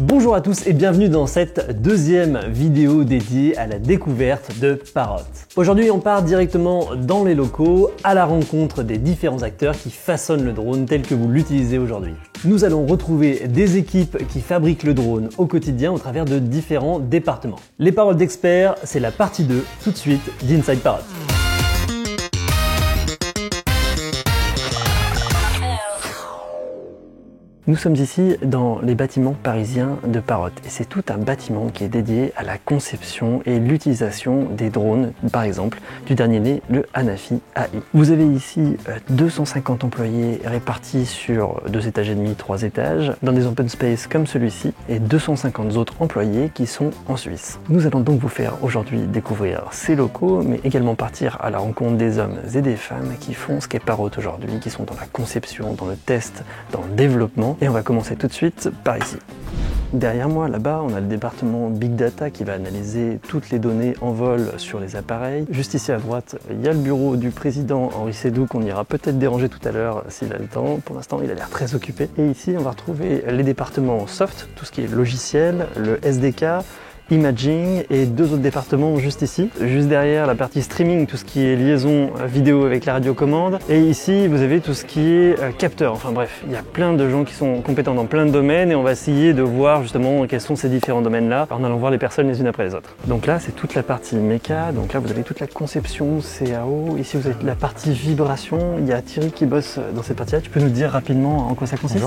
Bonjour à tous et bienvenue dans cette deuxième vidéo dédiée à la découverte de Parrot. Aujourd'hui, on part directement dans les locaux à la rencontre des différents acteurs qui façonnent le drone tel que vous l'utilisez aujourd'hui. Nous allons retrouver des équipes qui fabriquent le drone au quotidien au travers de différents départements. Les paroles d'experts, c'est la partie 2 tout de suite d'Inside Parrot. Nous sommes ici dans les bâtiments parisiens de Parrot et c'est tout un bâtiment qui est dédié à la conception et l'utilisation des drones, par exemple du dernier né, le Hanafi AI. Vous avez ici 250 employés répartis sur 2 étages et demi, 3 étages, dans des open space comme celui-ci et 250 autres employés qui sont en Suisse. Nous allons donc vous faire aujourd'hui découvrir ces locaux, mais également partir à la rencontre des hommes et des femmes qui font ce qu'est Parrot aujourd'hui, qui sont dans la conception, dans le test, dans le développement. Et on va commencer tout de suite par ici. Derrière moi, là-bas, on a le département Big Data qui va analyser toutes les données en vol sur les appareils. Juste ici à droite, il y a le bureau du président Henri Sédou qu'on ira peut-être déranger tout à l'heure s'il a le temps. Pour l'instant, il a l'air très occupé. Et ici, on va retrouver les départements soft, tout ce qui est logiciel, le SDK, Imaging et 2 autres départements juste ici. Juste derrière la partie streaming, tout ce qui est liaison vidéo avec la radiocommande. Et ici, vous avez tout ce qui est capteur. Enfin bref, il y a plein de gens qui sont compétents dans plein de domaines et on va essayer de voir justement quels sont ces différents domaines-là en allant voir les personnes les unes après les autres. Donc là, c'est toute la partie méca. Donc là, vous avez toute la conception CAO. Ici, vous avez la partie vibration. Il y a Thierry qui bosse dans cette partie-là. Tu peux nous dire rapidement en quoi ça consiste?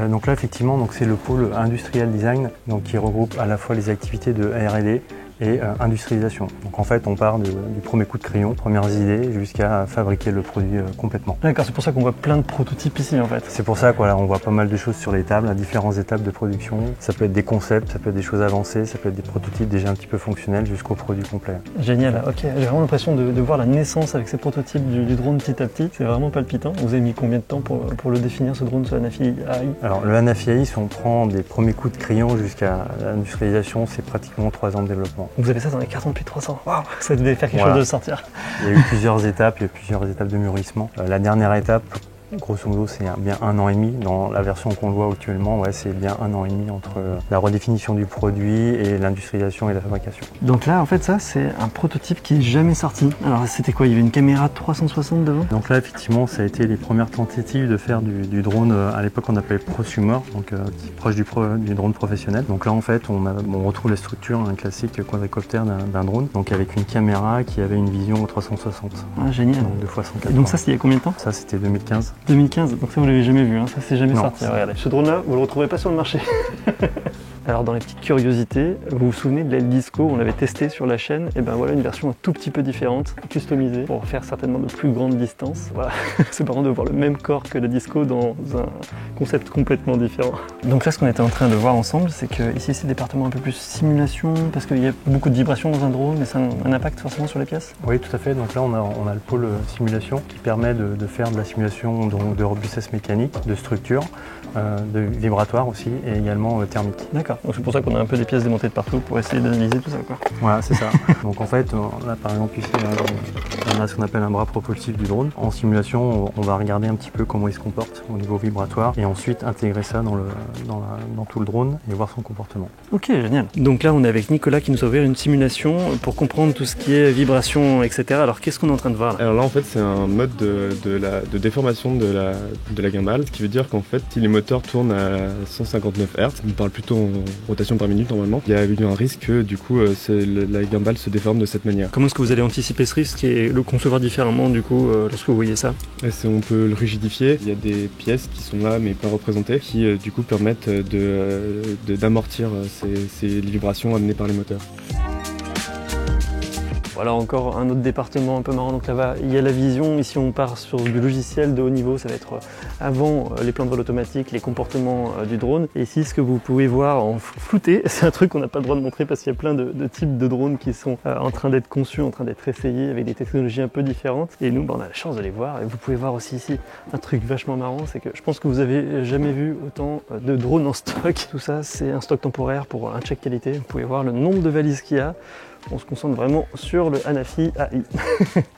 Donc là, effectivement, c'est le pôle industrial design donc qui regroupe à la fois les activités de R&D et industrialisation. Donc en fait, on part du premier coup de crayon, premières idées, jusqu'à fabriquer le produit complètement. D'accord, c'est pour ça qu'on voit plein de prototypes ici en fait. C'est pour ça qu'on voit pas mal de choses sur les tables, à différentes étapes de production. Ça peut être des concepts, ça peut être des choses avancées, ça peut être des prototypes déjà un petit peu fonctionnels jusqu'au produit complet. Génial, ok. J'ai vraiment l'impression de voir la naissance avec ces prototypes du drone petit à petit. C'est vraiment palpitant. Vous avez mis combien de temps pour le définir, ce drone, ce Hanafi AI? Alors le Hanafi AI, si on prend des premiers coups de crayon jusqu'à l'industrialisation, c'est pratiquement 3 ans de développement. Vous avez ça dans les cartons depuis 3 ans. Waouh, ça devait faire quelque chose de sortir. Il y a eu plusieurs étapes de mûrissement. La dernière étape, grosso modo, c'est bien 1 an et demi. Dans la version qu'on voit actuellement, c'est bien 1 an et demi entre la redéfinition du produit et l'industrialisation et la fabrication. Donc là, en fait, ça, c'est un prototype qui n'est jamais sorti. Alors, c'était quoi? Il y avait une caméra 360 devant? Donc là, effectivement, ça a été les premières tentatives de faire du drone. À l'époque, on appelait prosumer, donc proche du drone professionnel. Donc là, en fait, on retrouve la structure, un classique quadricoptère d'un drone, donc avec une caméra qui avait une vision 360. Ah, génial. Donc 2 x 180. Et donc ça, c'était il y a combien de temps? Ça, c'était 2015. 2015, donc ça vous l'avez jamais vu, hein. Ça c'est jamais Non, sorti. Regardez. Ce drone là, vous le retrouverez pas sur le marché. Alors dans les petites curiosités, vous vous souvenez de l'aile disco, on l'avait testé sur la chaîne, et ben voilà une version un tout petit peu différente, customisée, pour faire certainement de plus grandes distances. Voilà, c'est marrant de voir le même corps que la disco dans un concept complètement différent. Donc là ce qu'on était en train de voir ensemble, c'est que ici c'est le département un peu plus simulation, parce qu'il y a beaucoup de vibrations dans un drone, mais ça a un impact forcément sur les pièces. Oui, tout à fait, donc là on a le pôle simulation qui permet de faire de la simulation de robustesse mécanique, de structure, de vibratoire aussi, et également thermique. D'accord, donc c'est pour ça qu'on a un peu des pièces démontées de partout pour essayer d'analyser tout ça, quoi. Voilà, c'est ça. Donc en fait, là par exemple ici, on a ce qu'on appelle un bras propulsif du drone. En simulation, on va regarder un petit peu comment il se comporte au niveau vibratoire et ensuite intégrer ça dans tout le drone et voir son comportement. Ok, génial. Donc là, on est avec Nicolas qui nous a ouvert une simulation pour comprendre tout ce qui est vibration, etc. Alors qu'est-ce qu'on est en train de voir là? Alors là, en fait, c'est un mode de déformation de la gimbal, ce qui veut dire qu'en fait, si les moteurs tournent à 159 Hz, on parle plutôt en rotation par minute normalement, il y a eu un risque que du coup la gimbal se déforme de cette manière. Comment est-ce que vous allez anticiper ce risque et le concevoir différemment du coup lorsque vous voyez ça? On peut le rigidifier, il y a des pièces qui sont là mais pas représentées qui du coup permettent d'amortir ces vibrations amenées par les moteurs. Voilà encore un autre département un peu marrant, donc là-bas il y a la vision, ici on part sur du logiciel de haut niveau, ça va être avant les plans de vol automatique, les comportements du drone. Et ici ce que vous pouvez voir en flouté, c'est un truc qu'on n'a pas le droit de montrer parce qu'il y a plein de types de drones qui sont en train d'être conçus, en train d'être essayés avec des technologies un peu différentes. Et nous on a la chance de les voir et vous pouvez voir aussi ici un truc vachement marrant, c'est que je pense que vous avez jamais vu autant de drones en stock. Tout ça c'est un stock temporaire pour un check qualité, vous pouvez voir le nombre de valises qu'il y a. on se concentre vraiment sur le Hanafi AI.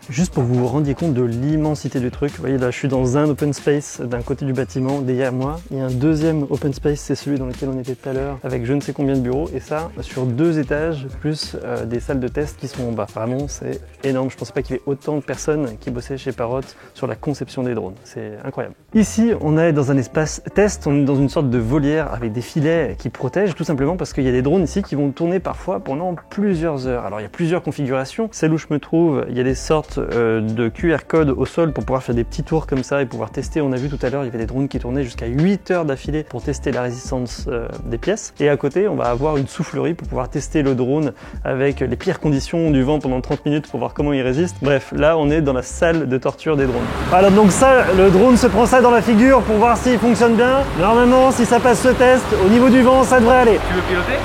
Juste pour que vous vous rendiez compte de l'immensité du truc, vous voyez là je suis dans un open space d'un côté du bâtiment, derrière moi, il y a un deuxième open space, c'est celui dans lequel on était tout à l'heure, avec je ne sais combien de bureaux, et ça sur 2 étages, plus des salles de test qui sont en bas. Vraiment c'est énorme, je pensais pas qu'il y avait autant de personnes qui bossaient chez Parrot sur la conception des drones, c'est incroyable. Ici on est dans un espace test, on est dans une sorte de volière avec des filets qui protègent, tout simplement parce qu'il y a des drones ici qui vont tourner parfois pendant plusieurs heures. Alors il y a plusieurs configurations, celle où je me trouve, il y a des sortes de QR code au sol pour pouvoir faire des petits tours comme ça et pouvoir tester. On a vu tout à l'heure, il y avait des drones qui tournaient jusqu'à 8 heures d'affilée pour tester la résistance des pièces. Et à côté, on va avoir une soufflerie pour pouvoir tester le drone avec les pires conditions du vent pendant 30 minutes pour voir comment il résiste. Bref, là on est dans la salle de torture des drones. Alors donc ça, le drone se prend ça dans la figure pour voir s'il fonctionne bien. Normalement, si ça passe ce test, au niveau du vent, ça devrait aller. Tu veux piloter?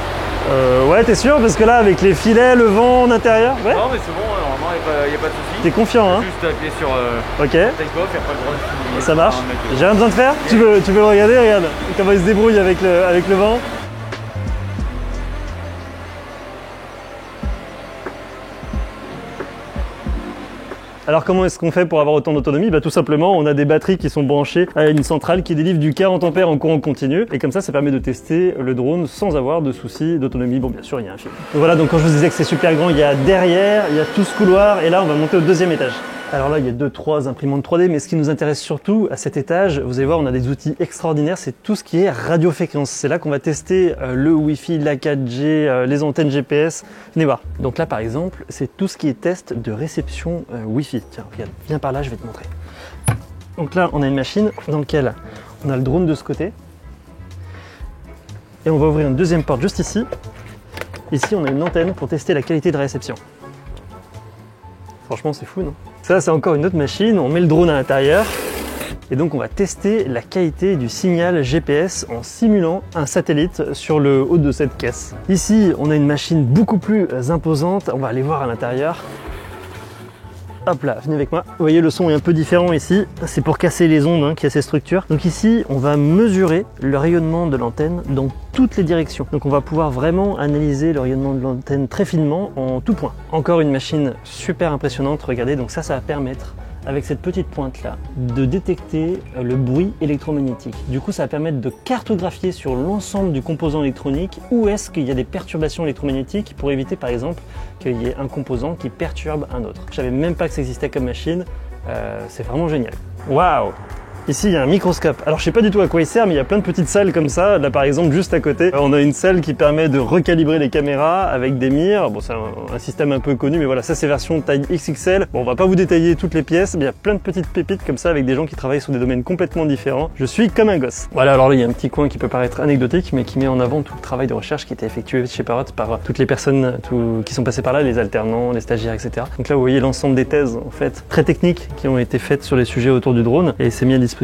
Ouais, t'es sûr? Parce que là, avec les filets, le vent en intérieur... Ouais. Non, mais c'est bon, normalement, il n'y a pas de souci. T'es confiant, hein? Juste appuyer sur ok. take-off et après le drone. Ça marche. J'ai rien besoin de faire? Tu veux le regarder? Regarde comment il se débrouille avec le vent. Alors comment est-ce qu'on fait pour avoir autant d'autonomie? Tout simplement, on a des batteries qui sont branchées à une centrale qui délivre du 40 ampères en courant continu. Et comme ça permet de tester le drone sans avoir de soucis d'autonomie. Bon, bien sûr, il y a un fil. Donc voilà, donc quand je vous disais que c'est super grand, il y a derrière, il y a tout ce couloir. Et là, on va monter au 2e étage. Alors là, il y a 2-3 imprimantes 3D, mais ce qui nous intéresse surtout à cet étage, vous allez voir, on a des outils extraordinaires, c'est tout ce qui est radiofréquence. C'est là qu'on va tester le Wi-Fi, la 4G, les antennes GPS. Venez voir. Donc là, par exemple, c'est tout ce qui est test de réception Wi-Fi. Tiens, regarde, viens par là, je vais te montrer. Donc là, on a une machine dans laquelle on a le drone de ce côté. Et on va ouvrir une deuxième porte juste ici. Ici, on a une antenne pour tester la qualité de réception. Franchement, c'est fou, non? Ça, c'est encore une autre machine, on met le drone à l'intérieur et donc on va tester la qualité du signal GPS en simulant un satellite sur le haut de cette caisse. Ici, on a une machine beaucoup plus imposante, on va aller voir à l'intérieur. Hop là, venez avec moi. Vous voyez, le son est un peu différent ici. C'est pour casser les ondes qu'il y a ces structures. Donc ici, on va mesurer le rayonnement de l'antenne dans toutes les directions. Donc on va pouvoir vraiment analyser le rayonnement de l'antenne très finement en tout point. Encore une machine super impressionnante. Regardez, donc ça va permettre, avec cette petite pointe là, de détecter le bruit électromagnétique. Du coup, ça va permettre de cartographier sur l'ensemble du composant électronique où est-ce qu'il y a des perturbations électromagnétiques pour éviter par exemple qu'il y ait un composant qui perturbe un autre. Je savais même pas que ça existait comme machine, c'est vraiment génial. Waouh! Ici, il y a un microscope. Alors, je sais pas du tout à quoi il sert, mais il y a plein de petites salles comme ça. Là, par exemple, juste à côté, on a une salle qui permet de recalibrer les caméras avec des mires. Bon, c'est un système un peu connu, mais voilà, ça, c'est version taille XXL. Bon, on va pas vous détailler toutes les pièces, mais il y a plein de petites pépites comme ça avec des gens qui travaillent sur des domaines complètement différents. Je suis comme un gosse. Voilà, alors là, il y a un petit coin qui peut paraître anecdotique, mais qui met en avant tout le travail de recherche qui a été effectué chez Parrot par toutes les personnes qui sont passées par là, les alternants, les stagiaires, etc. Donc là, vous voyez l'ensemble des thèses, en fait, très techniques qui ont été faites sur les sujets autour du drone, et c'est mis à disposition,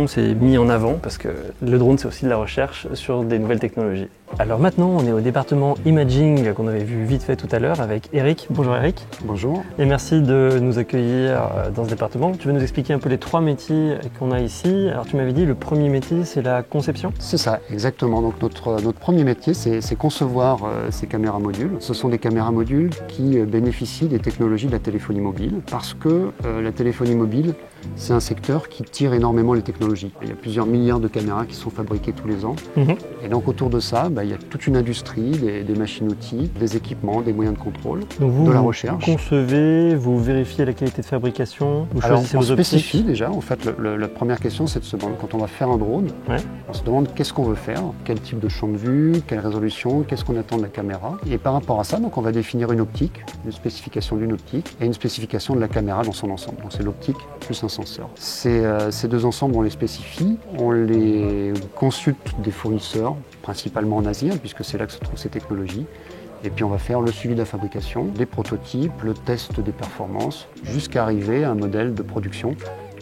c'est mis en avant parce que le drone c'est aussi de la recherche sur des nouvelles technologies. Alors maintenant on est au département Imaging qu'on avait vu vite fait tout à l'heure avec Eric. Bonjour Eric. Bonjour. Et merci de nous accueillir dans ce département. Tu veux nous expliquer un peu les 3 métiers qu'on a ici? Alors tu m'avais dit le premier métier c'est la conception? C'est ça, exactement. Donc notre premier métier c'est concevoir ces caméras modules. Ce sont des caméras modules qui bénéficient des technologies de la téléphonie mobile parce que la téléphonie mobile c'est un secteur qui tire énormément les technologies. Il y a plusieurs milliards de caméras qui sont fabriquées tous les ans. Et donc autour de ça, il y a toute une industrie, des machines-outils, des équipements, des moyens de contrôle, donc vous, de la recherche. Vous concevez, vous vérifiez la qualité de fabrication, vous choisissez vos optiques. On spécifie déjà. En fait, la première question, c'est de se demander, quand on va faire un drone, on se demande qu'est-ce qu'on veut faire, quel type de champ de vue, quelle résolution, qu'est-ce qu'on attend de la caméra. Et par rapport à ça, donc, on va définir une optique, une spécification d'une optique et une spécification de la caméra dans son ensemble. Donc c'est l'optique plus un senseur. Ces 2 ensembles, on les spécifie, on les consulte des fournisseurs, principalement en Asie, puisque c'est là que se trouvent ces technologies. Et puis on va faire le suivi de la fabrication, des prototypes, le test des performances, jusqu'à arriver à un modèle de production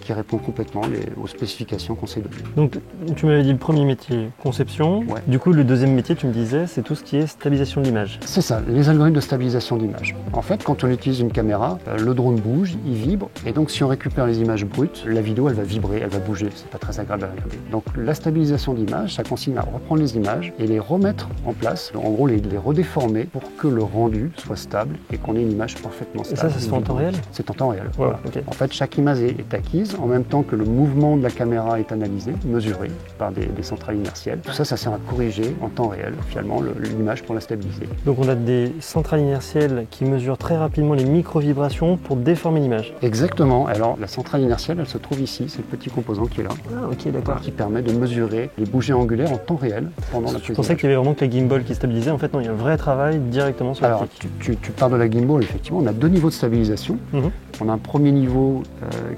qui répond complètement aux spécifications qu'on s'est données. Donc tu m'avais dit le premier métier, conception. Ouais. Du coup le deuxième métier, tu me disais, c'est tout ce qui est stabilisation de l'image. C'est ça, les algorithmes de stabilisation d'image. En fait, quand on utilise une caméra, le drone bouge, il vibre, et donc si on récupère les images brutes, la vidéo elle va vibrer, elle va bouger, c'est pas très agréable à regarder. Donc la stabilisation d'image, ça consiste à reprendre les images et les remettre en place, en gros les redéformer pour que le rendu soit stable et qu'on ait une image parfaitement stable. Et ça se fait en temps réel? C'est en temps réel. Wow, Voilà. okay. En fait, chaque image est acquise en même temps que le mouvement de la caméra est analysé, mesuré par des centrales inertielles. Tout ça, ça sert à corriger en temps réel, finalement, l'image pour la stabiliser. Donc on a des centrales inertielles qui mesurent très rapidement les micro-vibrations pour déformer l'image. Exactement. Alors, la centrale inertielle, elle se trouve ici, c'est le petit composant qui est là. Ah ok, d'accord. Qui permet de mesurer les bougées angulaires en temps réel pendant la prise. Je pensais qu'il y avait vraiment que la gimbal qui stabilisait. En fait, non, il y a un vrai travail directement sur la Alors, tu parles de la gimbal, effectivement. On a deux niveaux de stabilisation. On a un premier niveau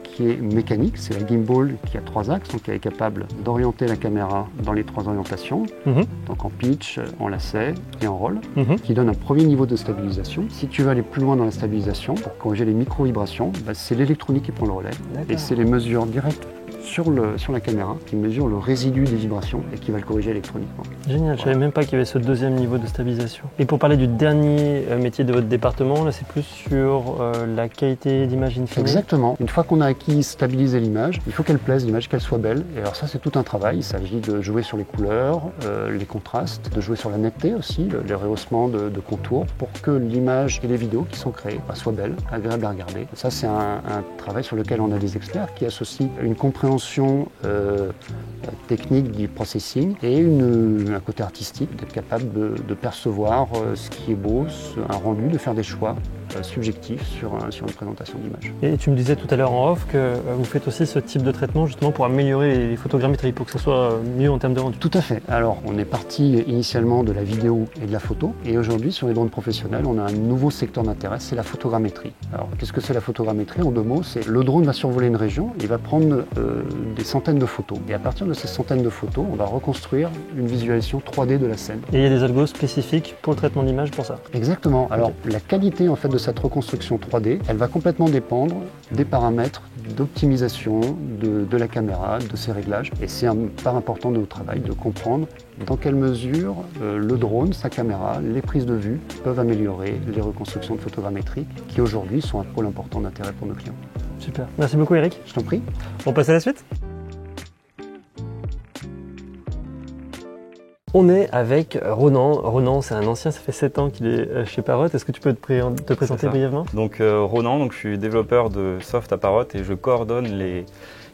qui est mécanique, c'est la gimbal qui a 3 axes, donc elle est capable d'orienter la caméra dans les 3 orientations, donc en pitch, en lacet et en roll, qui donne un premier niveau de stabilisation. Si tu veux aller plus loin dans la stabilisation, pour corriger les micro-vibrations, c'est l'électronique qui prend le relais, et c'est les mesures directes sur la caméra qui mesure le résidu des vibrations et qui va le corriger électroniquement. Génial, je savais même pas qu'il y avait ce deuxième niveau de stabilisation. Et pour parler du dernier métier de votre département, là c'est plus sur la qualité d'image in fine. Exactement. Une fois qu'on a acquis, stabilisé l'image, il faut qu'elle plaise, l'image, qu'elle soit belle. Et alors ça c'est tout un travail, il s'agit de jouer sur les couleurs, les contrastes, de jouer sur la netteté aussi, les rehaussements de contours pour que l'image et les vidéos qui sont créées soient belles, agréables à regarder. Ça c'est un travail sur lequel on a des experts qui associent une compréhension technique du processing et un côté artistique, d'être capable de percevoir ce qui est beau, un rendu, de faire des choix subjectifs sur une présentation d'image. Et tu me disais tout à l'heure en off que vous faites aussi ce type de traitement justement pour améliorer les photogrammétries, pour que ça soit mieux en termes de rendu. Tout à fait. Alors on est parti initialement de la vidéo et de la photo et aujourd'hui sur les drones professionnels on a un nouveau secteur d'intérêt, c'est la photogrammétrie. Alors qu'est-ce que c'est la photogrammétrie? En 2 mots, c'est le drone va survoler une région, il va prendre des centaines de photos et à partir de ces centaines de photos on va reconstruire une visualisation 3D de la scène. Et il y a des algos spécifiques pour le traitement d'image pour ça? Exactement. Alors la qualité en fait de cette reconstruction 3D, elle va complètement dépendre des paramètres d'optimisation de la caméra, de ses réglages. Et c'est un part important de notre travail de comprendre dans quelle mesure le drone, sa caméra, les prises de vue peuvent améliorer les reconstructions de photogrammétrie qui aujourd'hui sont un pôle important d'intérêt pour nos clients. Super. Merci beaucoup Eric. Je t'en prie. On passe à la suite? On est avec Ronan. Ronan, c'est un ancien, ça fait 7 ans qu'il est chez Parrot. Est-ce que tu peux te présenter brièvement? Donc Ronan, je suis développeur de soft à Parrot et je coordonne les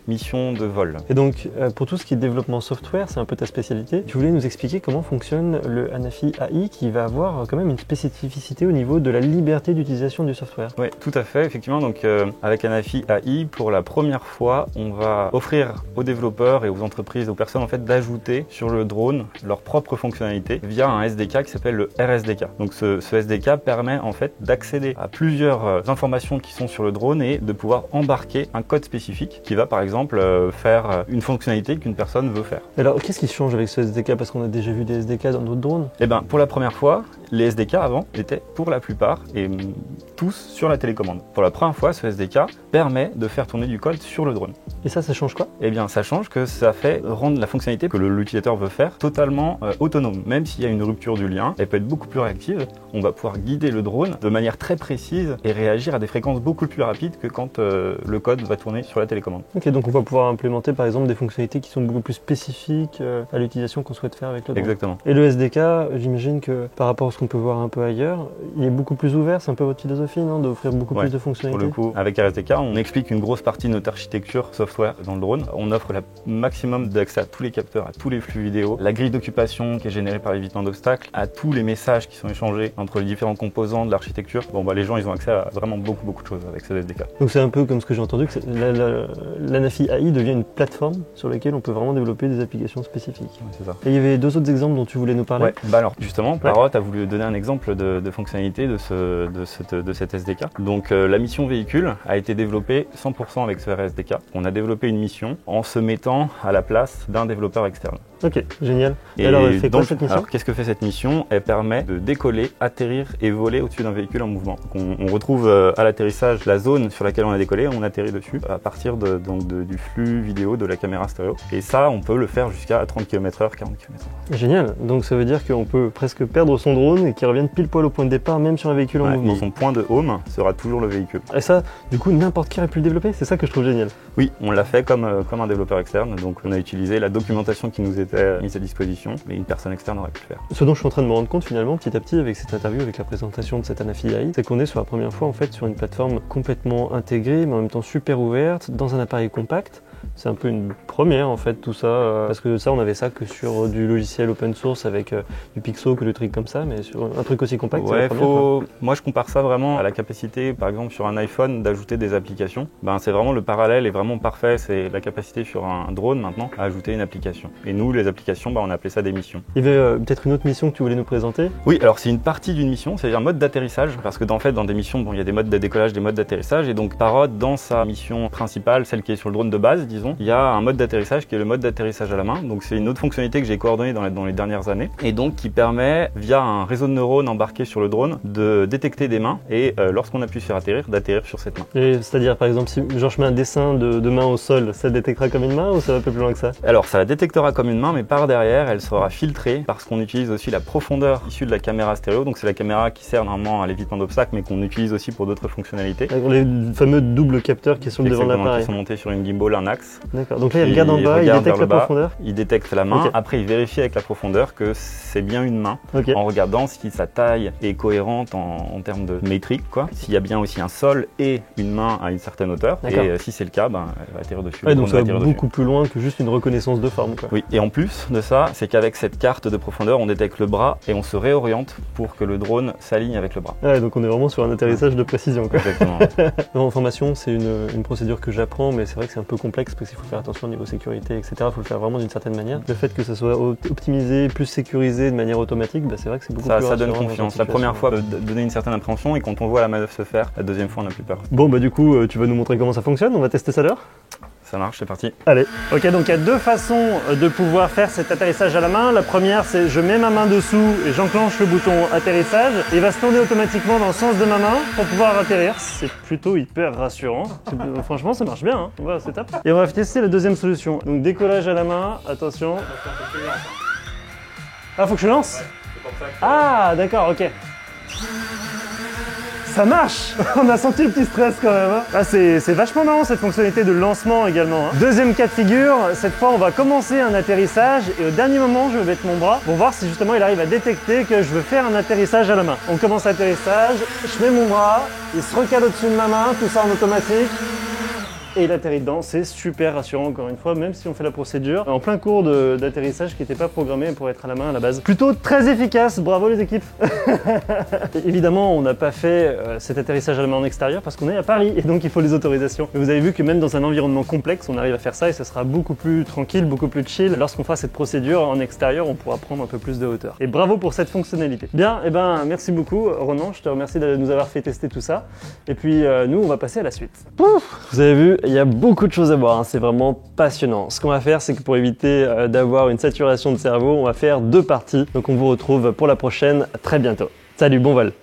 mission de vol. Et donc, pour tout ce qui est développement software, c'est un peu ta spécialité. Tu voulais nous expliquer comment fonctionne le Anafi AI qui va avoir quand même une spécificité au niveau de la liberté d'utilisation du software. Oui, tout à fait, effectivement. Donc, avec Anafi AI, pour la première fois, on va offrir aux développeurs et aux entreprises, aux personnes en fait, d'ajouter sur le drone leurs propres fonctionnalités via un SDK qui s'appelle le RSDK. Donc, ce SDK permet en fait d'accéder à plusieurs informations qui sont sur le drone et de pouvoir embarquer un code spécifique qui va par exemple faire une fonctionnalité qu'une personne veut faire. Alors qu'est-ce qui change avec ce SDK parce qu'on a déjà vu des SDK dans d'autres drones? Eh bien pour la première fois, les SDK avant étaient pour la plupart et tous sur la télécommande. Pour la première fois, ce SDK permet de faire tourner du code sur le drone. Et ça change quoi? Eh bien ça change que ça fait rendre la fonctionnalité que l'utilisateur veut faire totalement autonome. Même s'il y a une rupture du lien, elle peut être beaucoup plus réactive. On va pouvoir guider le drone de manière très précise et réagir à des fréquences beaucoup plus rapides que quand le code va tourner sur la télécommande. Ok, donc on va pouvoir implémenter par exemple des fonctionnalités qui sont beaucoup plus spécifiques à l'utilisation qu'on souhaite faire avec le drone. Exactement. Et le SDK, j'imagine que par rapport à ce qu'on peut voir un peu ailleurs, il est beaucoup plus ouvert, c'est un peu votre philosophie, non, d'offrir beaucoup plus de fonctionnalités? Pour le coup, avec RSDK, on explique une grosse partie de notre architecture software dans le drone. On offre le maximum d'accès à tous les capteurs, à tous les flux vidéo, la grille d'occupation qui est générée par l'évitement d'obstacles, à tous les messages qui sont échangés entre les différents composants de l'architecture. Bon, les gens, ils ont accès à vraiment beaucoup de choses avec ce SDK. Donc c'est un peu comme ce que j'ai entendu, que l'Anafi AI devient une plateforme sur laquelle on peut vraiment développer des applications spécifiques. Ouais, c'est ça. Et il y avait 2 autres exemples dont tu voulais nous parler. Ouais, alors justement, Parrot a voulu donner un exemple de fonctionnalité de cet SDK. Donc la mission véhicule a été développée 100% avec ce RSDK. On a développé une mission en se mettant à la place d'un développeur externe. Ok, génial. Et alors, elle fait quoi donc, cette mission? alors, qu'est-ce que fait cette mission? Elle permet de décoller, atterrir et voler au-dessus d'un véhicule en mouvement. Donc, on retrouve à l'atterrissage la zone sur laquelle on a décollé, on atterrit dessus à partir du flux vidéo de la caméra stéréo. Et ça, on peut le faire jusqu'à 30 km/h, 40 km/h. Génial. Donc ça veut dire qu'on peut presque perdre son drone et qu'il revienne pile poil au point de départ, même sur un véhicule en mouvement. Donc son point de home sera toujours le véhicule. Et ça, du coup, n'importe qui aurait pu le développer. C'est ça que je trouve génial. Oui, on l'a fait comme un développeur externe. Donc on a utilisé la documentation qui nous était mise à disposition, mais une personne externe aurait pu le faire. Ce dont je suis en train de me rendre compte finalement, petit à petit, avec cette interview, avec la présentation de cette Anafi AI, c'est qu'on est sur la première fois en fait sur une plateforme complètement intégrée, mais en même temps super ouverte, dans un appareil compact. C'est un peu une première en fait tout ça, parce que ça on avait ça que sur du logiciel open source avec du Pixo, que des trucs comme ça, mais sur un truc aussi compact. Ouais, moi je compare ça vraiment à la capacité par exemple sur un iPhone d'ajouter des applications. C'est vraiment le parallèle est vraiment parfait, c'est la capacité sur un drone maintenant à ajouter une application. Et nous les applications, on appelait ça des missions. Il y avait peut-être une autre mission que tu voulais nous présenter? Oui, alors c'est une partie d'une mission, c'est-à-dire un mode d'atterrissage, parce que dans des missions, il y a des modes de décollage, des modes d'atterrissage, et donc Parrot dans sa mission principale, celle qui est sur le drone de base, disons, il y a un mode d'atterrissage qui est le mode d'atterrissage à la main. Donc c'est une autre fonctionnalité que j'ai coordonnée dans les dernières années et donc qui permet via un réseau de neurones embarqué sur le drone de détecter des mains et lorsqu'on appuie sur atterrir, d'atterrir sur cette main. C'est-à-dire par exemple si genre je mets un dessin de main au sol, ça le détectera comme une main ou ça va un peu plus loin que ça? Alors ça la détectera comme une main mais par derrière elle sera filtrée parce qu'on utilise aussi la profondeur issue de la caméra stéréo. Donc c'est la caméra qui sert normalement à l'évitement d'obstacles mais qu'on utilise aussi pour d'autres fonctionnalités. Les fameux doubles capteurs qui sont devant l'appareil. Qui sont montés sur une gimbal, un axe. D'accord. Donc là il regarde en bas, il détecte la profondeur. Il détecte la main. Okay. Après il vérifie avec la profondeur que c'est bien une main. Okay. En regardant si sa taille est cohérente en termes de métrique, quoi. S'il y a bien aussi un sol et une main à une certaine hauteur. Et si c'est le cas, elle va atterrir dessus. Ouais, donc ça va beaucoup plus loin que juste une reconnaissance de forme, quoi. Oui. Et en plus de ça, c'est qu'avec cette carte de profondeur, on détecte le bras et on se réoriente pour que le drone s'aligne avec le bras. Ouais, donc on est vraiment sur un atterrissage de précision, quoi. Exactement. En formation, c'est une procédure que j'apprends, mais c'est vrai que c'est un peu complexe parce qu'il faut faire attention au niveau sécurité, etc. Il faut le faire vraiment d'une certaine manière. Le fait que ça soit optimisé, plus sécurisé de manière automatique, c'est vrai que c'est beaucoup plus rassurant. Ça donne confiance. La première fois, donner une certaine appréhension et quand on voit la manœuvre se faire, la deuxième fois, on n'a plus peur. Bon, du coup, tu vas nous montrer comment ça fonctionne. On va tester ça l'heure. Ça marche, c'est parti. Allez. Ok, donc il y a deux façons de pouvoir faire cet atterrissage à la main. La première, c'est je mets ma main dessous et j'enclenche le bouton atterrissage. Il va se tourner automatiquement dans le sens de ma main pour pouvoir atterrir. C'est plutôt hyper rassurant. Franchement, ça marche bien. Hein. Voilà, c'est top. Et on va tester la deuxième solution. Donc décollage à la main. Attention. Ah, faut que je lance? Ouais, c'est pour ça que... Ah, d'accord, ok. Ça marche. On a senti le petit stress quand même. Hein. Ah, c'est vachement marrant cette fonctionnalité de lancement également. Hein. Deuxième cas de figure, cette fois on va commencer un atterrissage et au dernier moment je vais mettre mon bras pour voir si justement il arrive à détecter que je veux faire un atterrissage à la main. On commence l'atterrissage, je mets mon bras, il se recale au-dessus de ma main, tout ça en automatique. Et il atterrit dedans, c'est super rassurant encore une fois, même si on fait la procédure en plein cours d'atterrissage qui n'était pas programmé pour être à la main à la base. Plutôt très efficace, bravo les équipes. Évidemment, on n'a pas fait cet atterrissage à la main en extérieur parce qu'on est à Paris et donc il faut les autorisations. Mais vous avez vu que même dans un environnement complexe, on arrive à faire ça et ça sera beaucoup plus tranquille, beaucoup plus chill. Lorsqu'on fera cette procédure en extérieur, on pourra prendre un peu plus de hauteur. Et bravo pour cette fonctionnalité. Bien, merci beaucoup Ronan, je te remercie de nous avoir fait tester tout ça. Et puis nous, on va passer à la suite. Pouf, vous avez vu, il y a beaucoup de choses à voir, hein. C'est vraiment passionnant. Ce qu'on va faire, c'est que pour éviter d'avoir une saturation de cerveau, on va faire deux parties. Donc on vous retrouve pour la prochaine très bientôt. Salut, bon vol!